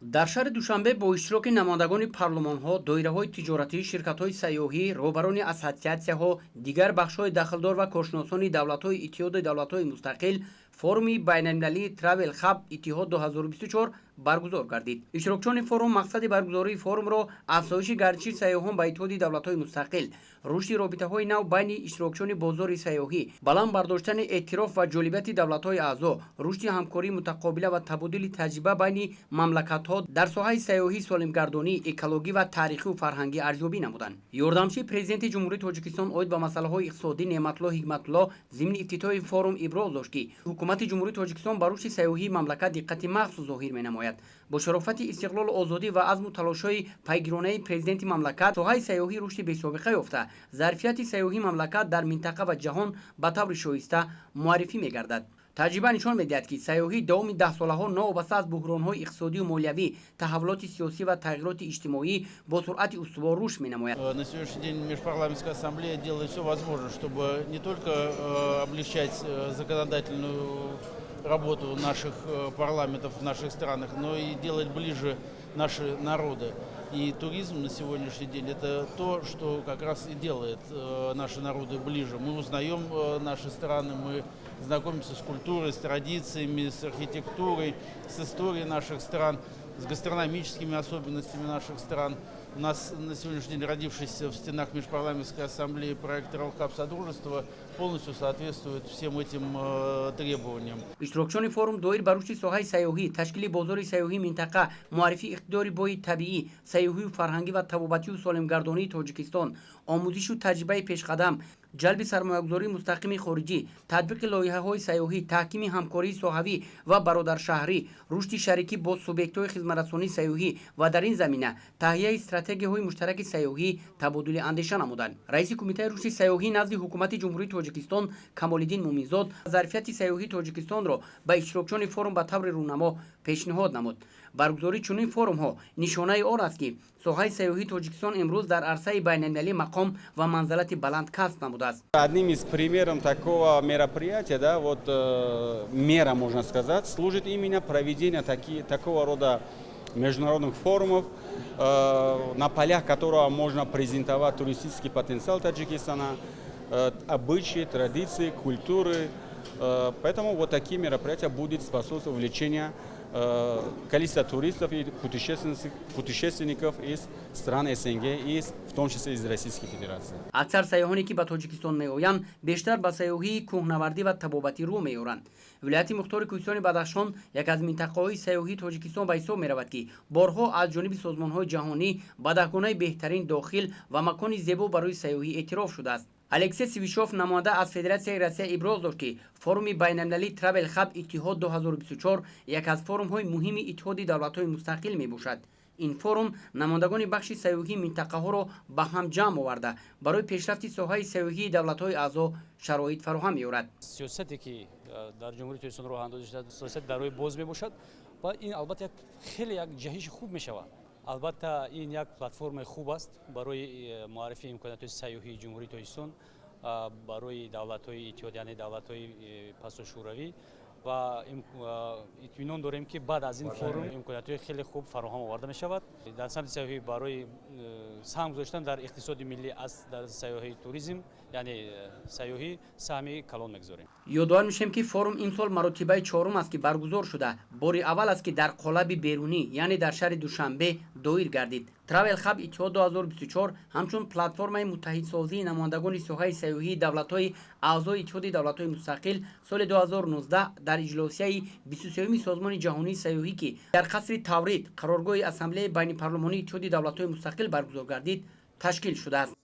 дар шаҳри душанбе бо иштироки намояндагони парлумонҳо, доираҳои тиҷоратӣ, ширкатҳои сайёҳӣ, роҳбарони ассотсиатсияҳо, дигар бахшҳои дахлдор ва коршиносони давлатҳои иттиҳоди давлатҳои мустақил форуми байналмилалии Travel Hub Иттиҳод 2024 баргузор гардид. Иштирокчони форум мақсади баргузории форумро афзоиши гардиши сайёҳон ба Иттиҳоди давлатҳои мустақил, рушди робитаҳои нав байни иштирокчони бозори сайёҳӣ, баланд бардоштани эътироф ва ҷолибияти давлатҳои аъзо, рушди ҳамкории мутақобила ва табодули таҷриба байни мамлакатҳо дар соҳаи сайёҳӣ, солимгардонӣ, экологӣ ва таърихиву фарҳангӣ арзёбӣ намуданд. Ёрдамчии президенти ҷумҳурии Тоҷикистон оид ба масъалаҳои иқтисодӣ Неъматулло Ҳикматулло зимни ифтитоҳи форум иброз дошт, ки ҳукумати ҷумҳурии Тоҷикистон ба рушди сайёҳии мамлакат диққати махсус зоҳир менамояд. Бо шарофати истиқлолу озодӣ ва азму талошҳои пайгиронаи президенти мамлакат, соҳаи сайёҳӣ рушди бесобиқа ёфта, зарфияти сайёҳии мамлакат дар минтақа ва ҷаҳон ба таври шоиста муаррифӣ мегардад. таҷриба нишон медиҳад, ки сайёҳӣ давоми даҳсолаҳо новобаста аз буҳронҳои иқтисодию молиявӣ, таҳаввулоти сиёсӣ ва тағйироти иҷтимоӣ бо суръати устувор рушд менамояд. На сегодняшний день Межпарламентская ассамблея делает все возможное, чтобы не только облегчать законодательную работу наших парламентов в наших странах, но и делать ближе наши народы. И туризм на сегодняшний день – это то, что как раз и делает наши народы ближе. Мы узнаем наши страны, мы знакомимся с культурой, с традициями, с архитектурой, с историей наших стран, с гастрономическими особенностями наших стран. У нас на сегодняшний день родившийся в стенах Межпарламентской ассамблеи проект Travel Hub Содружества полностью соответствует всем этим требованиям. иштирокчони форум доир ба рушди соҳаи сайёҳӣ, ташкили бозори сайёҳии минтақа, муаррифии иқтидори бои табиӣ, сайёҳию фарҳангӣ ва табобатию солимгардонии Тоҷикистон, омӯзишу таҷрибаи пешқадам, ҷалби сармоягузории мустақими хориҷӣ, татбиқи лоиҳаҳои сайёҳӣ, таҳкими ҳамкории соҳавӣ ва бародаршаҳрӣ, рушди шарикӣ бо субъектҳои хизматрасонии сайёҳӣ ва дар ин замина таҳияи стратегияҳои муштараки сайёҳӣ табодули андеша намуданд. Раиси кумитаи рушди сайёҳӣ назди ҳукумати ҷумҳурии Тоҷикистон Камолиддин Муминзод зарфияти сайёҳии Тоҷикистонро ба иштирокчони форум ба таври рӯнамо пешниҳод намуд. баргузории чунин форумҳо нишонаи он аст, ки соҳаи сайёҳии Тоҷикистон имрӯз дар арсаи байналмилалӣ мақом ва манзилати баланд касб намудааст. Одним из примеров такого мероприятия, мера, можно сказать, служит именно проведение такого рода международных форумов, на полях которого можно презентовать туристический потенциал Таджикистана, обычаи, традиции, культуры. Поэтому вот такие мероприятия будут способствовать увеличению количества туристов и путешественников из стран СНГ, и в том числе из Российской Федерации. аксар сайёҳоне ки ба Тоҷикистон меоянд, бештар ба сайёҳии кӯҳнавардӣ ва табобатӣ рӯ меоранд. Вилояти Мухтори Кӯҳистони Бадахшон яке аз минтақаҳои сайёҳии Тоҷикистон ба ҳисоб меравад, ки борҳо аз ҷониби созмонҳои ҷаҳонӣ ба дахгонаи беҳтарин дохил ва макони зебо барои сайёҳӣ эътироф шудааст. Алексей Свишов, намоянда аз Федератсияи Россия, иброз дошт, ки форуми байналмилалии Travel Hub Иттиҳод 2024 яке аз форумҳои муҳими Иттиҳоди давлатҳои мустақил мебошад. ин форум намояндагони бахши сайёҳии минтақаҳоро ба ҳам ҷамъ оварда барои пешрафти соҳаи сайёҳии давлатҳои аъзо шароит фароҳам меорад. сиёсате ки дар ҷумҳурии Тоҷикистон роҳ андозӣ шуда, сиёсати дар роҳи боз мебошад ва ин албатта хеле як ҷаҳиши хуб мешавад. албатта ин як платформаи хуб аст барои муаррифии имкониятҳои сайёҳии ҷумҳурии Тоҷикистон барои давлатҳои иттиҳод, яъне давлатҳои пастушӯравӣ, ва итминон дорем, ки баъд аз ин форум имкониятҳои хеле хуб фароҳам оварда мешавад. дар самти сайёҳӣ барои саҳм гузоштан дар иқтисоди миллӣ дар сайёҳии туризм, яъне сайёҳӣ саҳми калон мегузорем. ёдовар мешавем, ки форум имсол маротибаи чорум аст, ки баргузор шуда. бори аввал аст, ки дар қолаби берунӣ, яъне дар шаҳри Душанбе доир гардид. Travel Hub Иттиҳод 2024 ҳамчун платформаи муттаҳидсозии намояндагони соҳаи сайёҳии давлатҳои аъзои Иттиҳоди давлатҳои мустақил соли 2019 дар иҷлосияи 23-уми Созмони ҷаҳонии сайёҳӣ, ки дар қасри Таврид, қароргоҳи Ассамблеяи байнипарлумонии Иттиҳоди давлатҳои мустақил баргузор гардид, ташкил шудааст.